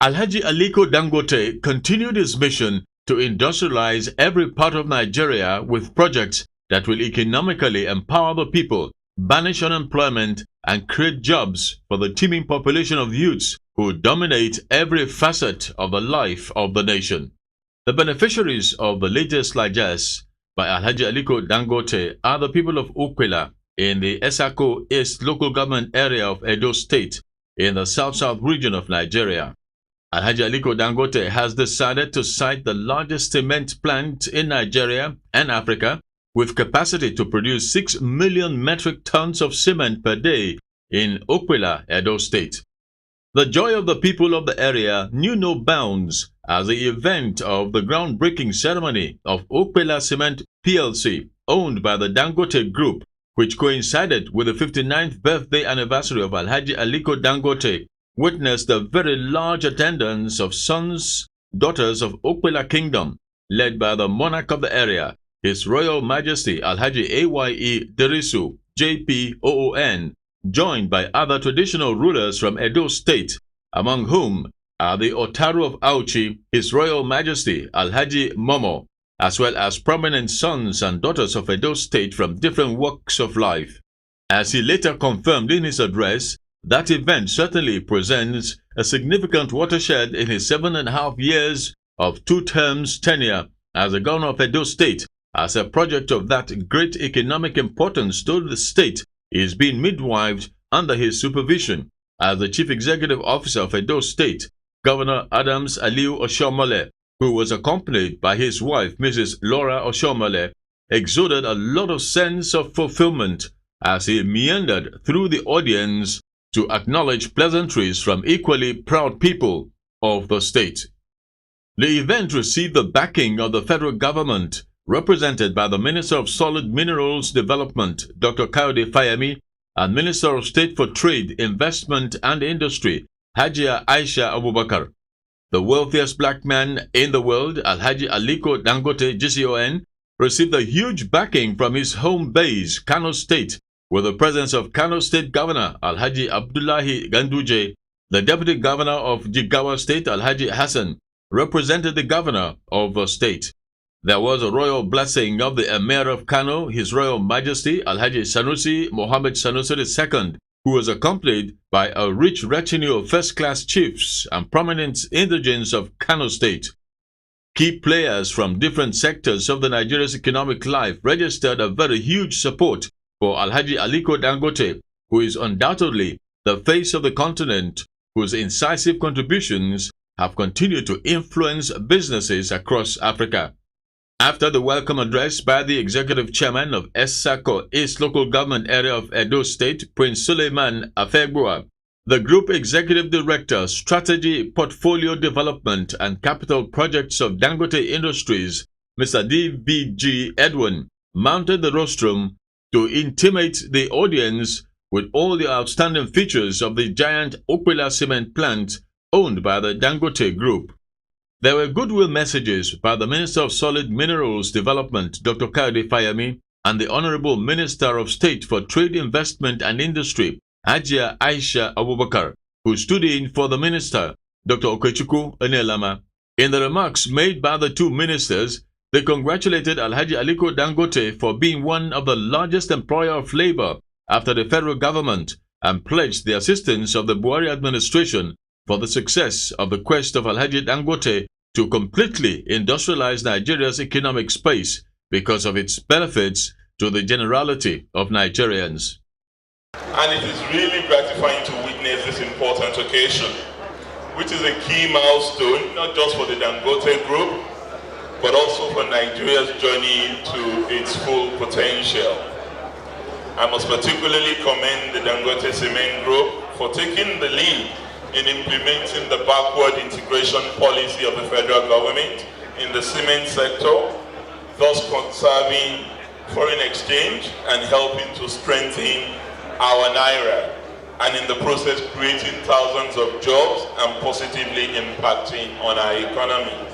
Alhaji Aliko Dangote continued his mission to industrialize every part of Nigeria with projects that will economically empower the people, banish unemployment, and create jobs for the teeming population of youths who dominate every facet of the life of the nation. The beneficiaries of the latest largesse by Alhaji Aliko Dangote are the people of Ukwila in the Esako East local government area of Edo State in the south-south region of Nigeria. Alhaji Aliko Dangote has decided to site the largest cement plant in Nigeria and Africa with capacity to produce 6 million metric tons of cement per day in Ukwila, Edo State. The joy of the people of the area knew no bounds as the event of the groundbreaking ceremony of Ukwila Cement PLC, owned by the Dangote Group, which coincided with the 59th birthday anniversary of Alhaji Aliko Dangote, witnessed a very large attendance of sons, daughters of Ukwila Kingdom, led by the monarch of the area, His Royal Majesty Alhaji Aye Derisu, JPOON, joined by other traditional rulers from Edo State, among whom are the Otaru of Auchi, His Royal Majesty Alhaji Momo, as well as prominent sons and daughters of Edo State from different walks of life. As he later confirmed in his address, that event certainly presents a significant watershed in his 7.5 years of 2 terms tenure as the governor of Edo State, as a project of that great economic importance to the state is being midwifed under his supervision as the Chief Executive Officer of Edo State, Governor Adams Aliu Oshomole, who was accompanied by his wife, Mrs. Laura Oshomole, exuded a lot of sense of fulfillment as he meandered through the audience to acknowledge pleasantries from equally proud people of the state. The event received the backing of the federal government, represented by the Minister of Solid Minerals Development, Dr. Kayode Fayemi, and Minister of State for Trade, Investment and Industry, Hajia Aisha Abubakar. The wealthiest black man in the world, Alhaji Aliko Dangote Gcon, received a huge backing from his home base, Kano State, with the presence of Kano State Governor Alhaji Abdullahi Ganduje. The Deputy Governor of Jigawa State, Alhaji Hassan, represented the Governor of the state. There was a royal blessing of the Emir of Kano, His Royal Majesty Alhaji Sanusi Mohammed Sanusi II, who was accompanied by a rich retinue of first-class chiefs and prominent indigents of Kano State. Key players from different sectors of the Nigeria's economic life registered a very huge support for Alhaji Aliko Dangote, who is undoubtedly the face of the continent, whose incisive contributions have continued to influence businesses across Africa. After the welcome address by the Executive Chairman of Esako East Local Government Area of Edo State, Prince Suleiman Afegbua, the Group Executive Director, Strategy, Portfolio Development and Capital Projects of Dangote Industries, Mr. D.V.G. Edwin, mounted the rostrum to intimate the audience with all the outstanding features of the giant Ukwila cement plant owned by the Dangote Group. There were goodwill messages by the Minister of Solid Minerals Development, Dr. Kayode Fayemi, and the Honorable Minister of State for Trade, Investment and Industry, Hajia Aisha Abubakar, who stood in for the Minister, Dr. Okechukwu Onelama. In the remarks made by the two ministers, they congratulated Alhaji Aliko Dangote for being one of the largest employer of labor after the federal government and pledged the assistance of the Buhari administration for the success of the quest of Alhaji Dangote to completely industrialize Nigeria's economic space because of its benefits to the generality of Nigerians. And it is really gratifying to witness this important occasion, which is a key milestone, not just for the Dangote Group, but also for Nigeria's journey to its full potential. I must particularly commend the Dangote Cement Group for taking the lead in implementing the backward integration policy of the federal government in the cement sector, thus conserving foreign exchange and helping to strengthen our Naira, and in the process creating thousands of jobs and positively impacting on our economy.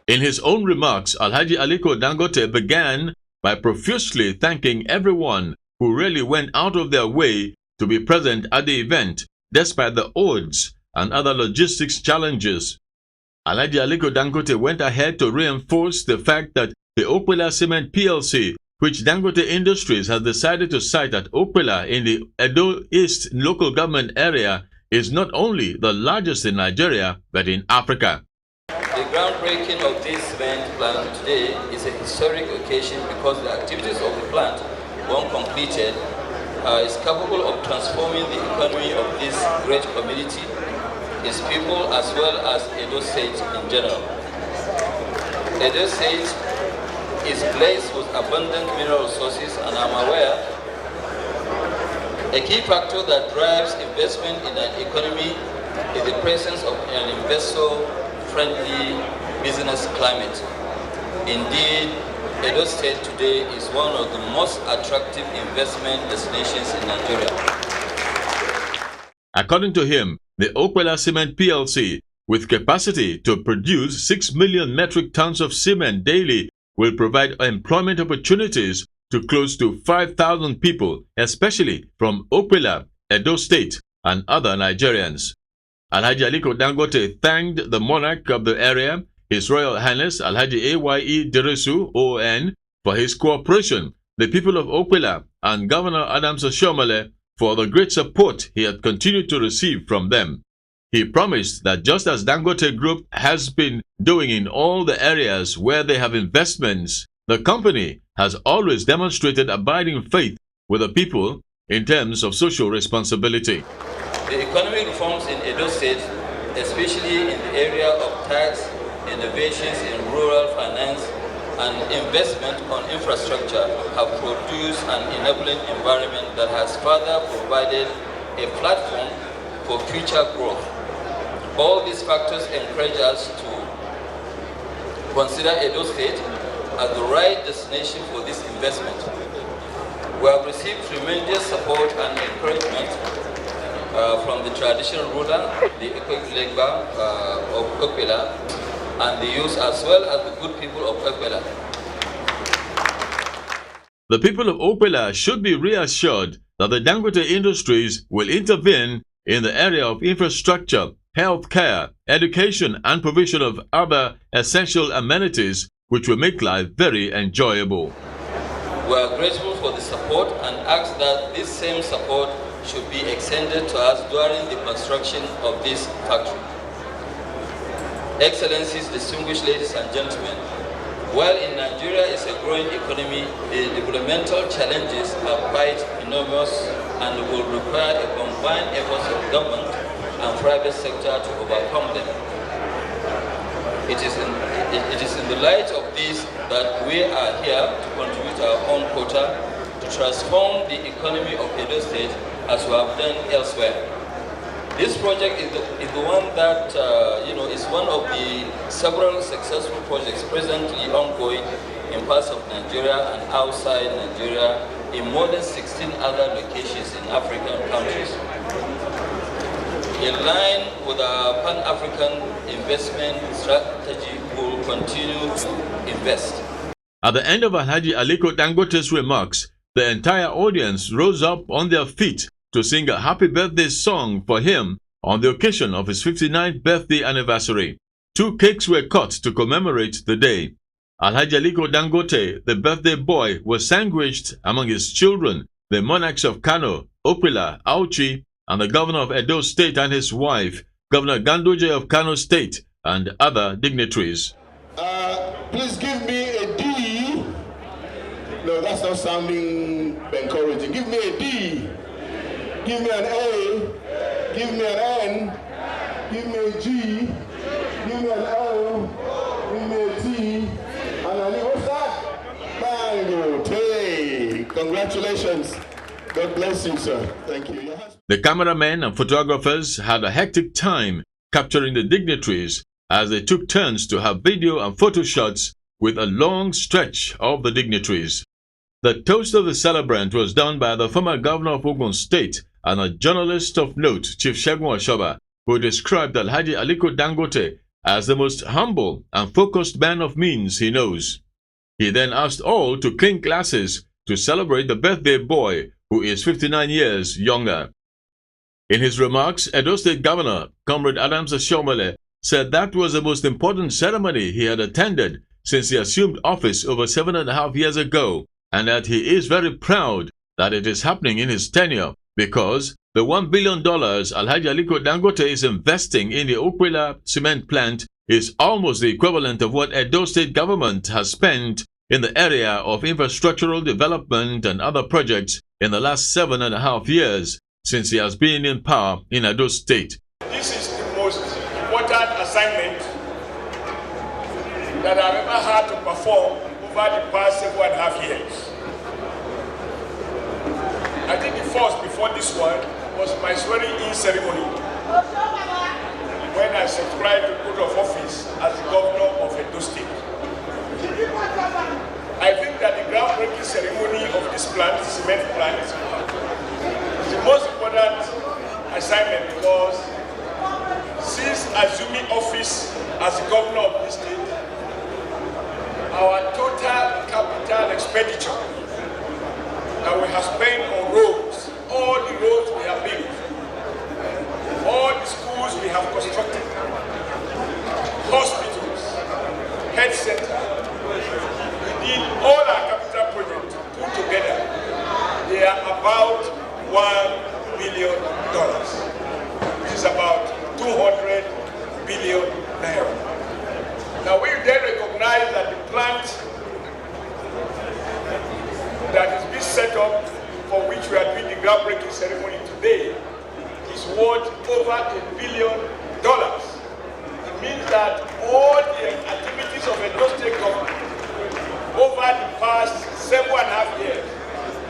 In his own remarks, Alhaji Aliko Dangote began by profusely thanking everyone who really went out of their way to be present at the event, despite the odds, and other logistics challenges. Alhaji Aliko Dangote went ahead to reinforce the fact that the Okpela Cement PLC, which Dangote Industries has decided to site at Okpela in the Edo East local government area, is not only the largest in Nigeria, but in Africa. The groundbreaking of this cement plant today is a historic occasion because the activities of the plant, when completed, is capable of transforming the economy of this great community, its people, as well as Edo State in general. Edo State is blessed with abundant mineral resources, and I'm aware a key factor that drives investment in an economy is the presence of an investor-friendly business climate. Indeed, Edo State today is one of the most attractive investment destinations in Nigeria. According to him, the Okpela Cement PLC, with capacity to produce 6 million metric tons of cement daily, will provide employment opportunities to close to 5,000 people, especially from Okpela, Edo State, and other Nigerians. Alhaji Aliko Dangote thanked the monarch of the area, His Royal Highness Alhaji Aye Dirisu, ON, for his cooperation, the people of Okpela, and Governor Adams Oshiomhole for the great support he had continued to receive from them. He promised that just as Dangote Group has been doing in all the areas where they have investments, the company has always demonstrated abiding faith with the people in terms of social responsibility. The economic reforms in Edo State, especially in the area of tax, innovations in rural finance, and investment on infrastructure, have produced an enabling environment that has further provided a platform for future growth. All these factors encourage us to consider Edo State as the right destination for this investment. We have received tremendous support and encouragement from the traditional ruler, the Legba of Okpela, and the youth, as well as the good people of Okpela. The people of Okpela should be reassured that the Dangote Industries will intervene in the area of infrastructure, healthcare, education, and provision of other essential amenities which will make life very enjoyable. We are grateful for the support and ask that this same support should be extended to us during the construction of this factory. Excellencies, distinguished ladies and gentlemen, while in Nigeria is a growing economy, the developmental challenges are quite enormous and will require a combined efforts of government and private sector to overcome them. It is in the light of this that we are here to contribute our own quota to transform the economy of Edo State as we have done elsewhere. This project is the one that is one of the several successful projects presently ongoing in parts of Nigeria and outside Nigeria in more than 16 other locations in African countries. In line with our Pan-African investment strategy, we will continue to invest. At the end of Alhaji Aliko Dangote's remarks, the entire audience rose up on their feet to sing a happy birthday song for him on the occasion of his 59th birthday anniversary. 2 cakes were cut to commemorate the day. Alhaji Aliko Dangote, the birthday boy, was sandwiched among his children, the monarchs of Kano, Okpela, Auchi, and the governor of Edo State and his wife, Governor Ganduje of Kano State, and other dignitaries. Please give me a D. No, that's not sounding encouraging. Give me a D. Give me an A. Give me an N. Give me a G. Give me an O. Give me a T. And an E. What's that? Dangote. Congratulations. God bless you, sir. Thank you. The cameramen and photographers had a hectic time capturing the dignitaries as they took turns to have video and photo shots with a long stretch of the dignitaries. The toast of the celebrant was done by the former governor of Ogun State and a journalist of note, Chief Segun Oshoba, who described Alhaji Aliko Dangote as the most humble and focused man of means he knows. He then asked all to clink glasses to celebrate the birthday boy, who is 59 years younger. In his remarks, Edo State Governor, Comrade Adams Oshiomhole, said that was the most important ceremony he had attended since he assumed office over 7.5 years ago, and that he is very proud that it is happening in his tenure because the $1 billion Alhaji Aliko Dangote is investing in the Okwila cement plant is almost the equivalent of what Edo State government has spent in the area of infrastructural development and other projects in the last 7.5 years since he has been in power in Edo State. This is the most important assignment that I've ever had to perform over the past 7.5 years. I think the first before this one was my swearing-in ceremony when I subscribed to oath of office as the governor of Edo State. I think that the groundbreaking ceremony of this plant, cement plant, is the most important assignment because since assuming office as the governor of this state, our total capital expenditure that we have spent on roads, all the roads we have built, all the schools we have constructed, hospitals, health center, indeed all our capital projects put together, they are about $1 billion, which is about 200 billion naira. Now we then recognize that the plant that is being set up, for which we are doing the groundbreaking ceremony today, is worth over $1 billion. It means that all the activities of Edo State government over the past 7.5 years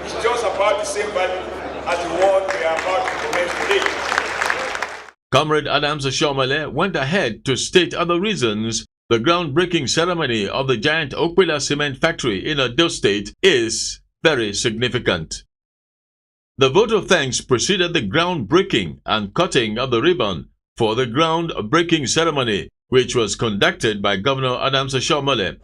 is just about the same value as the one we are about to commence today. Comrade Adams Oshiomhole went ahead to state other reasons the groundbreaking ceremony of the giant Okwila cement factory in Edo State is very significant. The vote of thanks preceded the groundbreaking and cutting of the ribbon for the groundbreaking ceremony, which was conducted by Governor Adams Oshiomhole.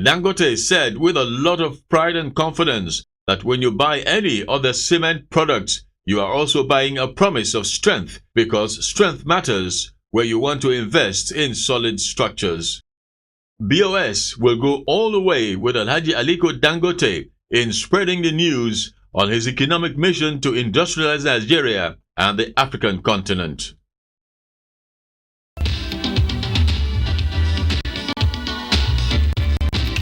Dangote said with a lot of pride and confidence that when you buy any of the cement products, you are also buying a promise of strength, because strength matters where you want to invest in solid structures. BOS will go all the way with Alhaji Aliko Dangote in spreading the news on his economic mission to industrialize Nigeria and the African continent.